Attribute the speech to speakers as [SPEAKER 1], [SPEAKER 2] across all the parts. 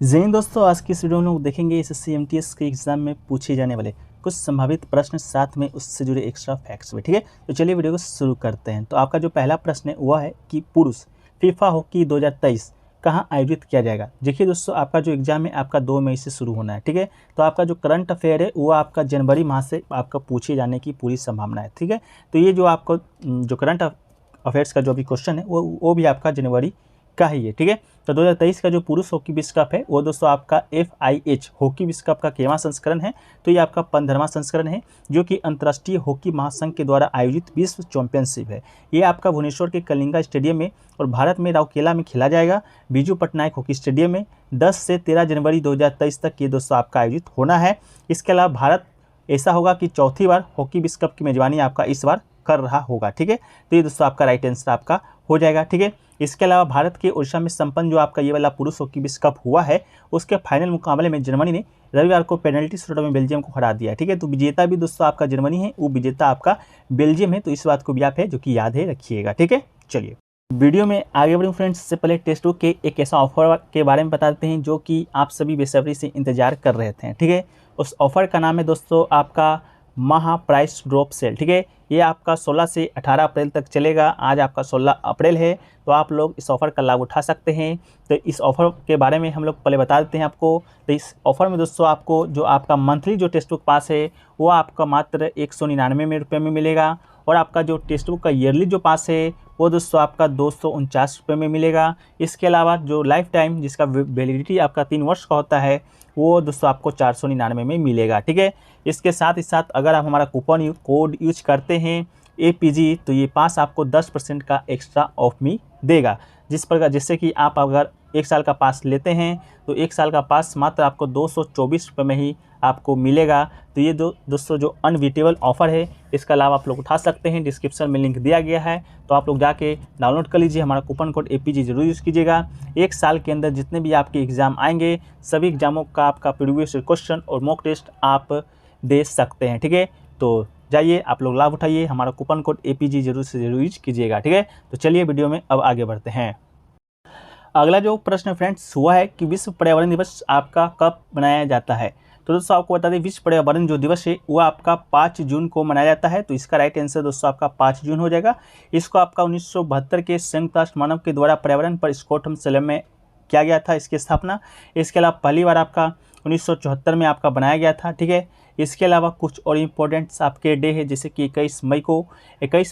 [SPEAKER 1] जय हिंद दोस्तों, आज की इस वीडियो में हम लोग देखेंगे एसएससी एमटीएस के एग्जाम में पूछे जाने वाले कुछ संभावित प्रश्न, साथ में उससे जुड़े एक्स्ट्रा फैक्ट्स भी। ठीक है, तो चलिए वीडियो को शुरू करते हैं। तो आपका जो पहला प्रश्न है वह है कि पुरुष फीफा हॉकी 2023 कहाँ आयोजित किया जाएगा। देखिए दोस्तों, आपका जो एग्जाम है आपका 2 मई से शुरू होना है। ठीक है, तो आपका जो करंट अफेयर है वो आपका जनवरी माह से आपका पूछे जाने की पूरी संभावना है। ठीक है, तो ये जो आपको जो करंट अफेयर्स का जो भी क्वेश्चन है वो भी आपका जनवरी का ही है। ठीक है, तो 2023 का जो पुरुष हॉकी विश्व कप है वो दोस्तों आपका FIH हॉकी विश्व कप का 11वां संस्करण है। तो ये आपका 15वां संस्करण है, जो कि अंतर्राष्ट्रीय हॉकी महासंघ के द्वारा आयोजित विश्व चैंपियनशिप है। ये आपका भुवनेश्वर के कलिंगा स्टेडियम में और भारत में राउरकेला में खेला जाएगा, बीजू पटनायक हॉकी स्टेडियम में 10 से 13 जनवरी 2023 तक ये दोस्तों आपका आयोजित होना है। इसके अलावा भारत ऐसा होगा कि चौथी बार हॉकी विश्व कप की मेजबानी आपका इस बार कर रहा होगा। ठीक है, तो ये दोस्तों आपका राइट आंसर आपका हो जाएगा। ठीक है, इसके अलावा भारत के ओडिशा में संपन्न जो आपका ये वाला पुरुष हॉकी विश्व कप हुआ है उसके फाइनल मुकाबले में जर्मनी ने रविवार को पेनल्टी शूटआउट में बेल्जियम को हरा दिया। ठीक है, तो विजेता भी दोस्तों आपका जर्मनी है, वो विजेता आपका बेल्जियम है। तो इस बात को भी आप है जो कि याद है रखिएगा। ठीक है, चलिए वीडियो में आगे बढ़ूँ फ्रेंड्स, इससे पहले टेस्ट बुक के एक ऐसा ऑफर के बारे में बता देते हैं जो कि आप सभी बेसब्री से इंतजार कर रहे थे। ठीक है, उस ऑफर का नाम है दोस्तों आपका महा प्राइस ड्रॉप सेल। ठीक है, ये आपका 16 से 18 अप्रैल तक चलेगा। आज आपका 16 अप्रैल है, तो आप लोग इस ऑफ़र का लाभ उठा सकते हैं। तो इस ऑफ़र के बारे में हम लोग पहले बता देते हैं आपको। तो इस ऑफ़र में दोस्तों आपको जो आपका मंथली जो टेक्स्ट बुक पास है वो आपका मात्र 199 रुपये में मिलेगा, और आपका जो टेक्स्ट बुक का ईयरली जो पास है वो दोस्तों आपका 249 रुपये में मिलेगा। इसके अलावा जो लाइफ टाइम जिसका वैलिडिटी आपका 3 वर्ष का होता है वो दोस्तों आपको 499 में मिलेगा। ठीक है, इसके साथ ही साथ अगर आप हमारा कूपन कोड यूज करते हैं APG, तो ये पास आपको 10% का एक्स्ट्रा ऑफ में देगा। जिससे कि आप अगर 1 साल का पास लेते हैं तो 1 साल का पास मात्र आपको 224 रुपये में ही आपको मिलेगा। तो ये दोस्तों जो अनबीटेबल ऑफ़र है, इसका लाभ आप लोग उठा सकते हैं। डिस्क्रिप्शन में लिंक दिया गया है, तो आप लोग जाके डाउनलोड कर लीजिए। हमारा कूपन कोड APG जरूर यूज़ कीजिएगा। 1 साल के अंदर जितने भी आपके एग्ज़ाम आएंगे सभी एग्ज़ामों का आपका प्रीवियस क्वेश्चन और मॉक टेस्ट आप दे सकते हैं। ठीक है, तो जाइए आप लोग लाभ उठाइए, हमारा कूपन कोड APG जरूर से जरूर यूज कीजिएगा। ठीक है, तो चलिए वीडियो में अब आगे बढ़ते हैं। अगला जो प्रश्न फ्रेंड्स हुआ है कि विश्व पर्यावरण दिवस आपका कब मनाया जाता है। तो दोस्तों आपको बता दें, विश्व पर्यावरण जो दिवस है वो आपका 5 जून को मनाया जाता है। तो इसका राइट आंसर दोस्तों आपका 5 जून हो जाएगा। इसको आपका 1972 के संयुक्त राष्ट्र मानव के द्वारा पर्यावरण पर स्टॉकहोम में किया गया था, इसकी स्थापना। इसके अलावा पहली बार आपका 1974 में आपका बनाया गया था। ठीक है, इसके अलावा कुछ और इम्पोर्टेंट्स आपके डे है, जैसे कि 21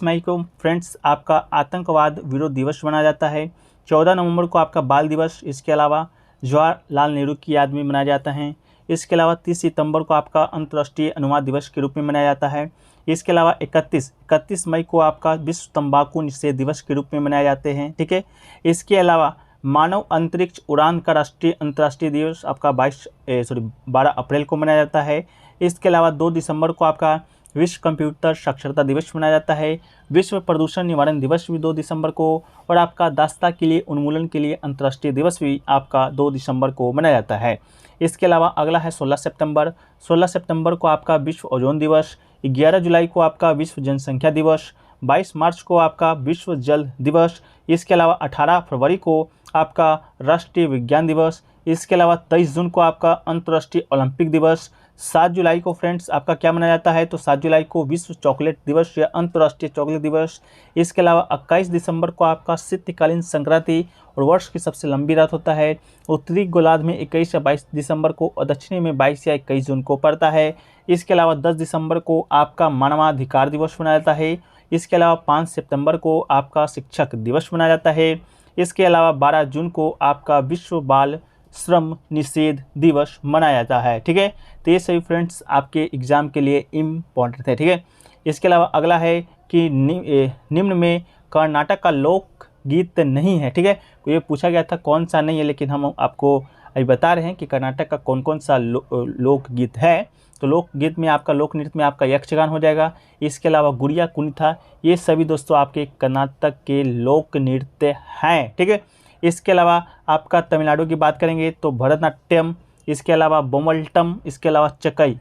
[SPEAKER 1] मई को फ्रेंड्स आपका आतंकवाद विरोध दिवस मनाया जाता है। 14 नवंबर को आपका बाल दिवस, इसके अलावा जवाहरलाल नेहरू की याद में मनाया जाता है। इसके अलावा 30 सितंबर को आपका अंतर्राष्ट्रीय अनुवाद दिवस के रूप में मनाया जाता है। इसके अलावा 31 मई को आपका विश्व तंबाकू निषेध दिवस के रूप में मनाए जाते हैं। ठीक है, इसके अलावा मानव अंतरिक्ष उड़ान का अंतर्राष्ट्रीय दिवस आपका 12 अप्रैल को मनाया जाता है। इसके अलावा 2 दिसंबर को आपका विश्व कंप्यूटर साक्षरता दिवस मनाया जाता है। विश्व प्रदूषण निवारण दिवस भी 2 दिसंबर को, और आपका दास्ता के लिए उन्मूलन के लिए अंतर्राष्ट्रीय दिवस भी आपका 2 दिसंबर को मनाया जाता है। इसके अलावा अगला है 16 सितंबर को आपका विश्व ओजोन दिवस। 11 जुलाई को आपका विश्व जनसंख्या दिवस। 22 मार्च को आपका विश्व जल दिवस। इसके अलावा 18 फरवरी को आपका राष्ट्रीय विज्ञान दिवस। इसके अलावा 23 जून को आपका अंतर्राष्ट्रीय ओलंपिक दिवस। 7 जुलाई को फ्रेंड्स आपका क्या मनाया जाता है, तो 7 जुलाई को विश्व चॉकलेट दिवस या अंतर्राष्ट्रीय चॉकलेट दिवस। इसके अलावा 21 दिसंबर को आपका शीतकालीन संक्रांति और वर्ष की सबसे लंबी रात होता है। उत्तरी गोलार्ध में 21 या 22 दिसंबर को और दक्षिणी में 22 या 21 जून को पड़ता है। इसके अलावा 10 दिसंबर को आपका मानवाधिकार दिवस मनाया जाता है। इसके अलावा 5 सितंबर को आपका शिक्षक दिवस मनाया जाता है। इसके अलावा 12 जून को आपका विश्व बाल श्रम निषेध दिवस मनाया जाता है। ठीक है, तो ये सभी फ्रेंड्स आपके एग्ज़ाम के लिए इम्पॉर्टेंट है। ठीक है, इसके अलावा अगला है कि निम्न में कर्नाटक का लोक गीत नहीं है। ठीक है, तो ये पूछा गया था कौन सा नहीं है, लेकिन हम आपको अभी बता रहे हैं कि कर्नाटक का कौन कौन सा लोकगीत है। तो लोकगीत में आपका लोक नृत्य में आपका यक्षगान हो जाएगा। इसके अलावा गुड़िया कुनिथा, ये सभी दोस्तों आपके कर्नाटक के लोक नृत्य हैं। ठीक है, इसके अलावा आपका तमिलनाडु की बात करेंगे तो भरतनाट्यम, इसके अलावा बोमल्टम, इसके अलावा चकई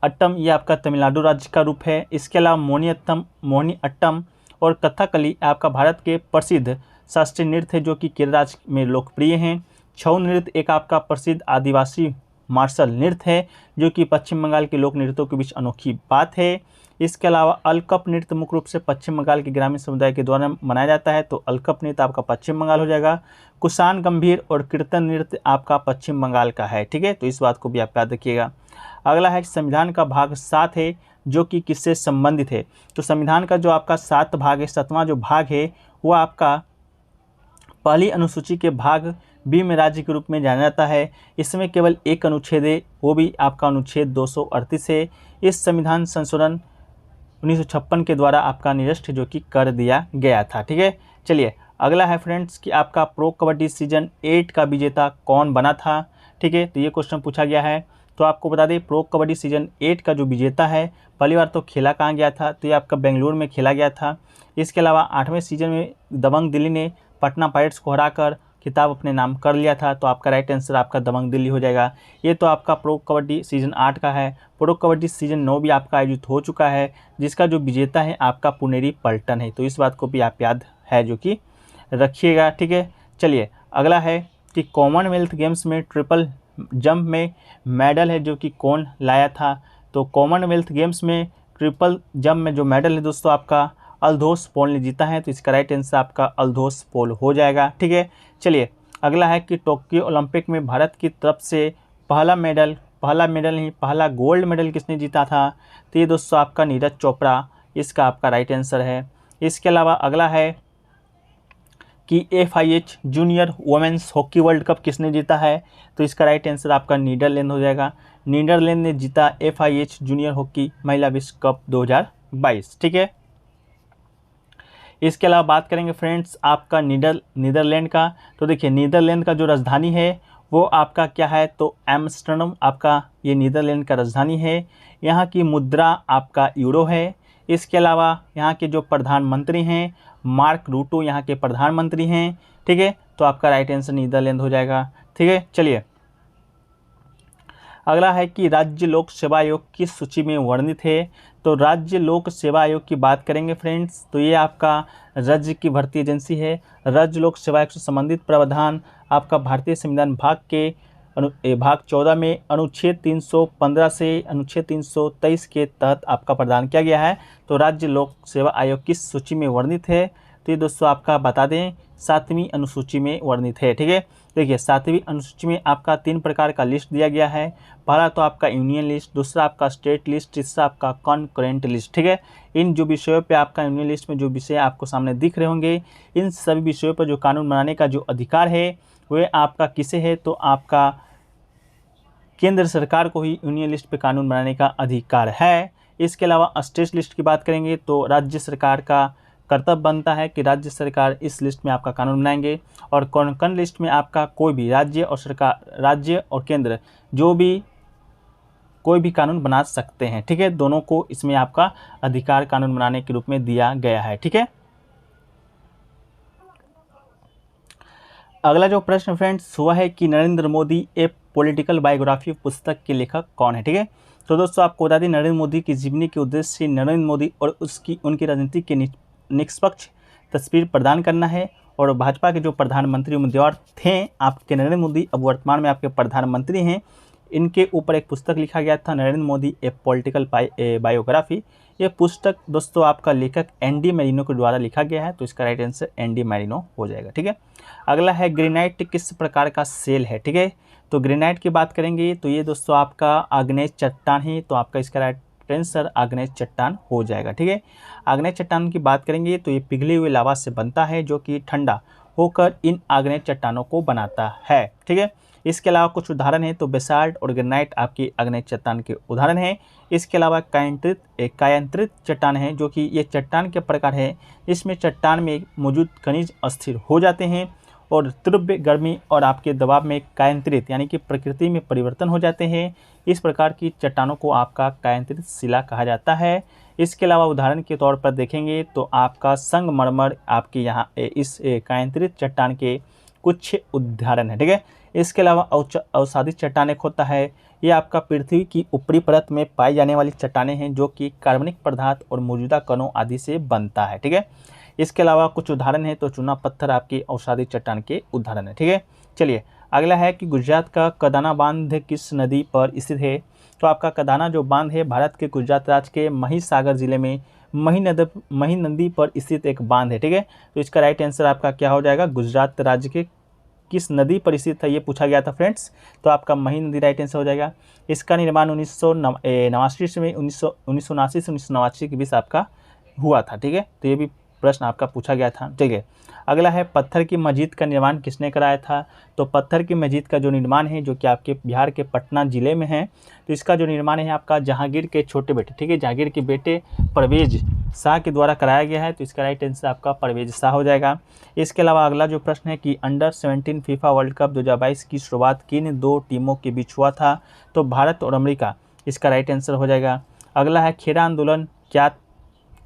[SPEAKER 1] अट्टम, ये आपका तमिलनाडु राज्य का रूप है। इसके अलावा मोहिनी अट्टम और कथकली आपका भारत के प्रसिद्ध शास्त्रीय नृत्य है जो कि केरल राज्य में लोकप्रिय हैं। छऊ नृत्य एक आपका प्रसिद्ध आदिवासी मार्शल नृत्य है जो कि पश्चिम बंगाल के लोक नृत्यों के बीच अनोखी बात है। इसके अलावा अलकप नृत्य मुख्य रूप से पश्चिम बंगाल के ग्रामीण समुदाय के द्वारा मनाया जाता है, तो अलकप नृत्य आपका पश्चिम बंगाल हो जाएगा। कुशान गंभीर और कीर्तन नृत्य आपका पश्चिम बंगाल का है, ठीक है, तो इस बात को भी आप याद रखिएगा। अगला है संविधान का भाग 7 है जो कि किससे संबंधित है, तो संविधान का जो आपका 7 भाग है, 7वां जो भाग है वो आपका पहली अनुसूची के भाग बी में राज्य के रूप में जाना जाता है। इसमें केवल एक अनुच्छेद है, वो भी आपका अनुच्छेद 238 है। इस संविधान संशोधन 1956 के द्वारा आपका निरस्त जो कि कर दिया गया था, ठीक है। चलिए अगला है फ्रेंड्स कि आपका प्रो कबड्डी सीजन 8 का विजेता कौन बना था, ठीक है, तो ये क्वेश्चन पूछा गया है। तो आपको बता दें प्रो कबड्डी सीजन 8 का जो विजेता है पहली बार तो खेला कहाँ गया था, तो ये आपका बेंगलुरु में खेला गया था। इसके अलावा 8वें सीजन में दबंग दिल्ली ने पटना पायरेट्स को हराकर खिताब अपने नाम कर लिया था, तो आपका राइट आंसर आपका दबंग दिल्ली हो जाएगा। ये तो आपका प्रो कबड्डी सीजन 8 का है। प्रो कबड्डी सीजन 9 भी आपका आयोजित हो चुका है जिसका जो विजेता है आपका पुनेरी पल्टन है, तो इस बात को भी आप याद है जो कि रखिएगा, ठीक है। चलिए अगला है कि कॉमनवेल्थ गेम्स में ट्रिपल जंप में मेडल है जो कि कौन लाया था, तो कॉमनवेल्थ गेम्स में ट्रिपल जंप में जो मेडल है दोस्तों आपका अल्दोस पोल ने जीता है, तो इसका राइट आंसर आपका अल्दोस पोल हो जाएगा, ठीक है। चलिए अगला है कि टोक्यो ओलंपिक में भारत की तरफ से पहला मेडल नहीं पहला गोल्ड मेडल किसने जीता था, तो ये दोस्तों आपका नीरज चोपड़ा, इसका आपका राइट आंसर है। इसके अलावा अगला है कि FIH junior women's hockey world cup किसने जीता है, तो इसका राइट आंसर आपका नीदरलैंड हो जाएगा। नीदरलैंड ने जीता FIH जूनियर हॉकी महिला विश्व कप 2022, ठीक है। इसके अलावा बात करेंगे फ्रेंड्स आपका नीदरलैंड का, तो देखिए नीदरलैंड का जो राजधानी है वो आपका क्या है, तो एम्स्टर्डम आपका ये नीदरलैंड का राजधानी है। यहाँ की मुद्रा आपका यूरो है। इसके अलावा यहाँ के जो प्रधानमंत्री हैं मार्क रूटो यहाँ के प्रधानमंत्री हैं, ठीक है, तो आपका राइट आंसर नीदरलैंड हो जाएगा, ठीक है। चलिए अगला है कि राज्य लोक सेवा आयोग किस सूची में वर्णित है, तो राज्य लोक सेवा आयोग की बात करेंगे फ्रेंड्स, तो ये आपका राज्य की भर्ती एजेंसी है। राज्य लोक सेवा आयोग से संबंधित प्रावधान आपका भारतीय संविधान भाग 14 में अनुच्छेद 315 से अनुच्छेद 323 के तहत आपका प्रदान किया गया है। तो राज्य लोक सेवा आयोग किस सूची में वर्णित है, तो ये दोस्तों आपका बता दें 7वीं अनुसूची में वर्णित है, ठीक है। देखिए 7वीं अनुसूची में आपका 3 प्रकार का लिस्ट दिया गया है। पहला तो आपका यूनियन लिस्ट, दूसरा आपका स्टेट लिस्ट, तीसरा आपका कॉन्करेंट लिस्ट, ठीक है। इन जो विषयों पे आपका यूनियन लिस्ट में जो विषय आपको सामने दिख रहे होंगे, इन सभी विषयों पर जो कानून बनाने का जो अधिकार है वह आपका किसे है, तो आपका केंद्र सरकार को ही यूनियन लिस्ट पे कानून बनाने का अधिकार है। इसके अलावा स्टेट लिस्ट की बात करेंगे तो राज्य सरकार का कर्तव्य बनता है कि राज्य सरकार इस लिस्ट में आपका कानून बनाएंगे, और कॉन्करेंट लिस्ट में आपका कोई भी राज्य और केंद्र जो भी कोई भी कानून बना सकते हैं, ठीक है। दोनों को इसमें आपका अधिकार कानून बनाने के रूप में दिया गया है, ठीक है। अगला जो प्रश्न फ्रेंड्स हुआ है कि नरेंद्र मोदी ए पॉलिटिकल बायोग्राफी पुस्तक के लेखक कौन है, ठीक है। तो दोस्तों आपको बता दें नरेंद्र मोदी की जीवनी के उद्देश्य से नरेंद्र मोदी और उनकी राजनीति के निष्पक्ष तस्वीर प्रदान करना है, और भाजपा के जो प्रधानमंत्री उम्मीदवार थे आपके नरेंद्र मोदी अब वर्तमान में आपके प्रधानमंत्री हैं, इनके ऊपर एक पुस्तक लिखा गया था नरेंद्र मोदी ए पॉलिटिकल बायोग्राफी। ये पुस्तक दोस्तों आपका लेखक एनडी मैरिनो के द्वारा लिखा गया है, तो इसका राइट आंसर एनडी मैरिनो हो जाएगा, ठीक है। अगला है ग्रेनाइट किस प्रकार का सेल है, ठीक है। तो ग्रेनाइट की बात करेंगे तो ये दोस्तों आपका आग्नेय चट्टान है, तो आपका इसका राइट आंसर आग्नेय चट्टान हो जाएगा, ठीक है। आग्नेय चट्टान की बात करेंगे तो ये पिघले हुए लावा से बनता है जो कि ठंडा होकर इन आग्नेय चट्टानों को बनाता है, ठीक है। इसके अलावा कुछ उदाहरण हैं, तो बेसाल्ट और ग्रेनाइट आपकी आग्नेय चट्टान के उदाहरण हैं। इसके अलावा कायांतरित चट्टान है जो कि ये चट्टान के प्रकार है जिसमें चट्टान में मौजूद खनिज अस्थिर हो जाते हैं और तीव्र गर्मी और आपके दबाव में कायांतरित यानी कि प्रकृति में परिवर्तन हो जाते हैं। इस प्रकार की चट्टानों को आपका कायांतरित शिला कहा जाता है। इसके अलावा उदाहरण के तौर पर देखेंगे तो आपका संगमरमर आपके यहाँ इस कायांतरित चट्टान के कुछ उदाहरण है, ठीक है। इसके अलावा अवसादी चट्टान एक होता है, ये आपका पृथ्वी की ऊपरी परत में पाई जाने वाली चट्टानें हैं जो कि कार्बनिक पदार्थ और मौजूदा कणों आदि से बनता है, ठीक है। इसके अलावा कुछ उदाहरण है, तो चूना पत्थर आपकी अवसादी चट्टान के उदाहरण है, ठीक है। चलिए अगला है कि गुजरात का कदाना बांध किस नदी पर स्थित है। तो आपका कदाना जो बांध है भारत के गुजरात राज्य के महिसागर जिले में मही नदी पर स्थित एक बांध है, ठीक है। तो इसका राइट आंसर आपका क्या हो जाएगा, गुजरात राज्य के किस नदी पर स्थित है ये पूछा गया था फ्रेंड्स। तो आपका मही नदी राइट आंसर हो जाएगा। इसका निर्माण 1989 से 1989 के बीच आपका हुआ था, ठीक है। तो ये भी प्रश्न आपका पूछा गया था, ठीक है। अगला है पत्थर की मस्जिद का निर्माण किसने कराया था। तो पत्थर की मस्जिद का जो निर्माण है जो कि आपके बिहार के पटना जिले में है, तो इसका जो निर्माण है आपका जहांगीर के छोटे बेटे, ठीक है, जहांगीर के बेटे परवेज शाह के द्वारा कराया गया है। तो इसका राइट आंसर आपका परवेज शाह हो जाएगा। इसके अलावा अगला जो प्रश्न है कि अंडर-17 फीफा वर्ल्ड कप 2022 की शुरुआत किन दो टीमों के बीच हुआ था। तो भारत और अमेरिका, इसका राइट आंसर हो जाएगा। अगला है खेरा आंदोलन क्या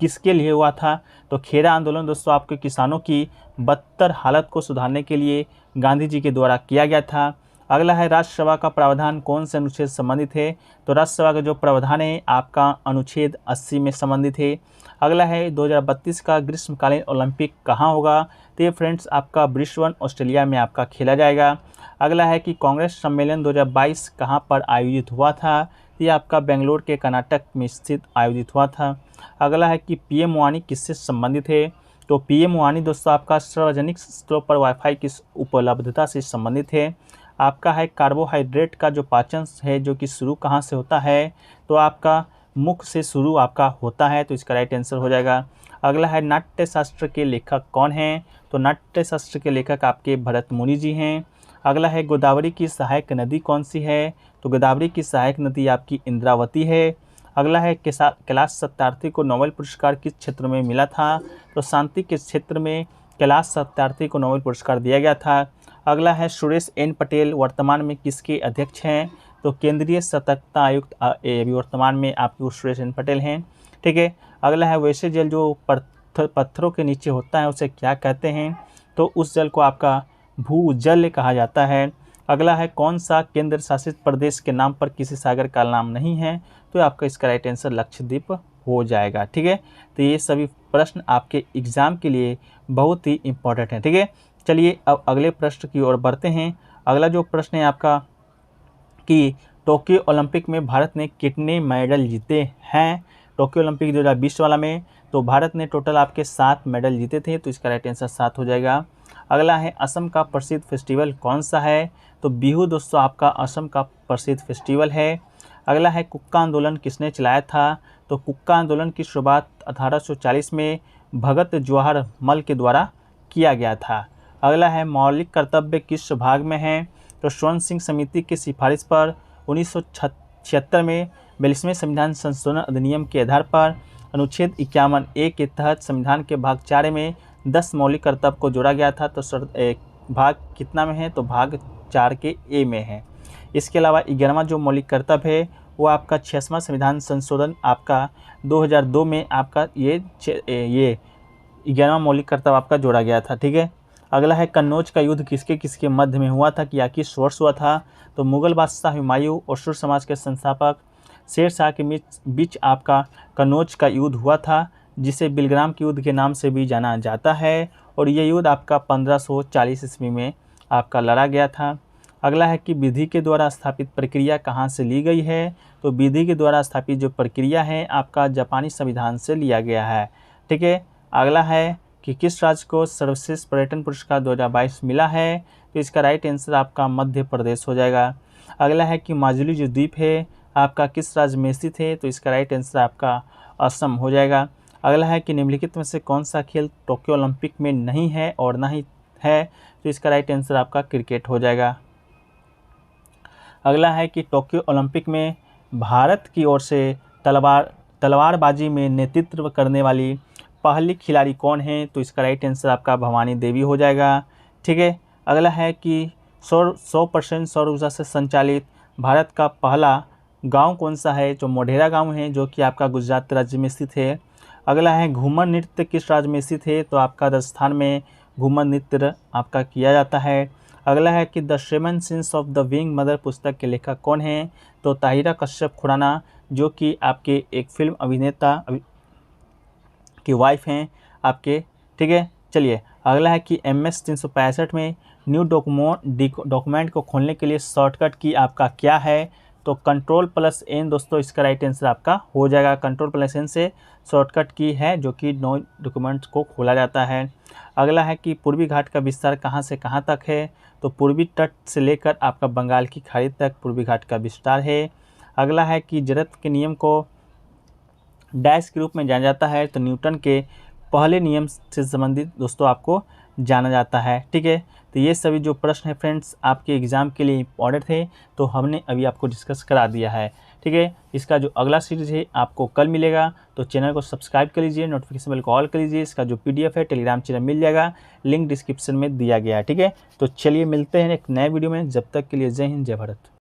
[SPEAKER 1] किसके लिए हुआ था। तो खेरा आंदोलन दोस्तों आपके किसानों की बदतर हालत को सुधारने के लिए गांधी जी के द्वारा किया गया था। अगला है राज्यसभा का प्रावधान कौन से अनुच्छेद से संबंधित है। तो राज्यसभा का जो प्रावधान है आपका अनुच्छेद 80 में संबंधित है। अगला है 2032 का ग्रीष्मकालीन ओलंपिक कहाँ होगा। तो ये फ्रेंड्स आपका ब्रिस्बेन ऑस्ट्रेलिया में आपका खेला जाएगा। अगला है कि कांग्रेस सम्मेलन 2022 कहाँ पर आयोजित हुआ था। ये आपका बेंगलोर के कर्नाटक में स्थित आयोजित हुआ था। अगला है कि पीएम वाणी किससे संबंधित है। तो पीएम वाणी दोस्तों आपका सार्वजनिक स्थलों पर वाईफाई की उपलब्धता से संबंधित है। आपका है कार्बोहाइड्रेट का जो पाचन है जो कि शुरू कहाँ से होता है। तो आपका मुख से शुरू आपका होता है। तो इसका राइट आंसर हो जाएगा। अगला है नाट्य शास्त्र के लेखक कौन हैं। तो नाट्य शास्त्र के लेखक आपके भरत मुनि जी हैं। अगला है गोदावरी की सहायक नदी कौन सी है। तो गोदावरी की सहायक नदी आपकी इंद्रावती है। अगला है कैलाश सत्यार्थी को नोबेल पुरस्कार किस क्षेत्र में मिला था। तो शांति के क्षेत्र में कैलाश सत्यार्थी को नोबेल पुरस्कार दिया गया था। अगला है सुरेश एन पटेल वर्तमान में किसके अध्यक्ष हैं। तो केंद्रीय सतर्कता आयुक्त अभी वर्तमान में आपके सुरेश एन पटेल हैं, ठीक है। अगला है वैसे जल जो पत्थरों के नीचे होता है उसे क्या कहते हैं। तो उस जल को आपका भूजल कहा जाता है। अगला है कौन सा केंद्र शासित प्रदेश के नाम पर किसी सागर का नाम नहीं है। तो आपका इसका राइट आंसर लक्षद्वीप हो जाएगा, ठीक है। तो ये सभी प्रश्न आपके एग्जाम के लिए बहुत ही इम्पोर्टेंट हैं, ठीक है। चलिए अब अगले प्रश्न की ओर बढ़ते हैं। अगला जो प्रश्न है आपका कि टोक्यो ओलंपिक में भारत ने कितने मेडल जीते हैं। टोक्यो ओलंपिक 2020 वाला में तो भारत ने टोटल आपके 7 मेडल जीते थे। तो इसका राइट आंसर 7 हो जाएगा। अगला है असम का प्रसिद्ध फेस्टिवल कौन सा है। तो बिहू दोस्तों आपका असम का प्रसिद्ध फेस्टिवल है। अगला है कुक्का आंदोलन किसने चलाया था। तो कुक्का आंदोलन की शुरुआत 1840 में भगत जवाहर मल के द्वारा किया गया था। अगला है मौलिक कर्तव्य किस भाग में है। तो स्वर्ण सिंह समिति की सिफारिश पर 1976 में 42वें संविधान संशोधन अधिनियम के आधार पर अनुच्छेद 51A के तहत संविधान के भाग 4 में 10 मौलिक कर्तव्य को जोड़ा गया था। तो भाग कितना में है। तो भाग 4 के ए में है। इसके अलावा 11वां जो मौलिक कर्तव्य है वो आपका 66वां संविधान संशोधन आपका 2002 में आपका ये 11वां मौलिक कर्तव्य आपका जोड़ा गया था, ठीक है। अगला है कन्नौज का युद्ध किसके किसके मध्य में हुआ था कि या किस वर्ष हुआ था। तो मुगल बादशाह हुमायूं और सुर समाज के संस्थापक शेर शाह के बीच आपका कन्नौज का युद्ध हुआ था, जिसे बिलग्राम के युद्ध के नाम से भी जाना जाता है। और ये युद्ध आपका 1540 ईस्वी में आपका लड़ा गया था। अगला है कि विधि के द्वारा स्थापित प्रक्रिया कहाँ से ली गई है। तो विधि के द्वारा स्थापित जो प्रक्रिया है आपका जापानी संविधान से लिया गया है, ठीक है। अगला है कि किस राज्य को सर्वश्रेष्ठ पर्यटन पुरस्कार 2022 मिला है। तो इसका राइट आंसर आपका मध्य प्रदेश हो जाएगा। अगला है कि माजुली जो द्वीप है आपका किस राज्य में स्थित है। तो इसका राइट आंसर आपका असम हो जाएगा। अगला है कि निम्नलिखित में से कौन सा खेल टोक्यो ओलंपिक में नहीं है और ना ही है। तो इसका राइट आंसर आपका क्रिकेट हो जाएगा। अगला है कि टोक्यो ओलंपिक में भारत की ओर से तलवारबाजी में नेतृत्व करने वाली पहली खिलाड़ी कौन है। तो इसका राइट आंसर आपका भवानी देवी हो जाएगा, ठीक है। अगला है कि 100% सौर ऊर्जा से संचालित भारत का पहला गांव कौन सा है। जो मोढेरा गांव है जो कि आपका गुजरात राज्य में स्थित है। अगला है घूमर नृत्य किस राज्य में स्थित है। तो आपका राजस्थान में घूमर नृत्य आपका किया जाता है। अगला है कि the 7 since of the wing mother पुस्तक के लेखक कौन हैं। तो ताहिरा कश्यप खुराना जो कि आपके एक फिल्म अभिनेता की वाइफ हैं आपके, ठीक है। चलिए अगला है कि MS 365 में न्यू डॉक्यूमेंट को खोलने के लिए शॉर्टकट की आपका क्या है? तो Ctrl+N दोस्तों इसका राइट आंसर आपका हो जाएगा। Ctrl+N से शॉर्टकट की है जो कि नो डॉक्यूमेंट्स को खोला जाता है। अगला है कि पूर्वी घाट का विस्तार कहाँ से कहाँ तक है? तो पूर्वी तट से लेकर आपका बंगाल की खाड़ी तक पूर्वी घाट का विस्तार है। अगला है कि जड़त्व के नियम को डैश के रूप में जाना जाता है? तो न्यूटन के पहले नियम से संबंधित दोस्तों आपको जाना जाता है। ठीक है, तो ये सभी जो प्रश्न है फ्रेंड्स आपके एग्ज़ाम के लिए इम्पॉर्टेंट थे, तो हमने अभी आपको डिस्कस करा दिया है। ठीक है, इसका जो अगला सीरीज़ है आपको कल मिलेगा, तो चैनल को सब्सक्राइब कर लीजिए, नोटिफिकेशन बेल को ऑल कर लीजिए। इसका जो PDF है टेलीग्राम चैनल मिल जाएगा, लिंक डिस्क्रिप्शन में दिया गया है। ठीक है, तो चलिए मिलते हैं एक नए वीडियो में, जब तक के लिए जय हिंद जय भारत।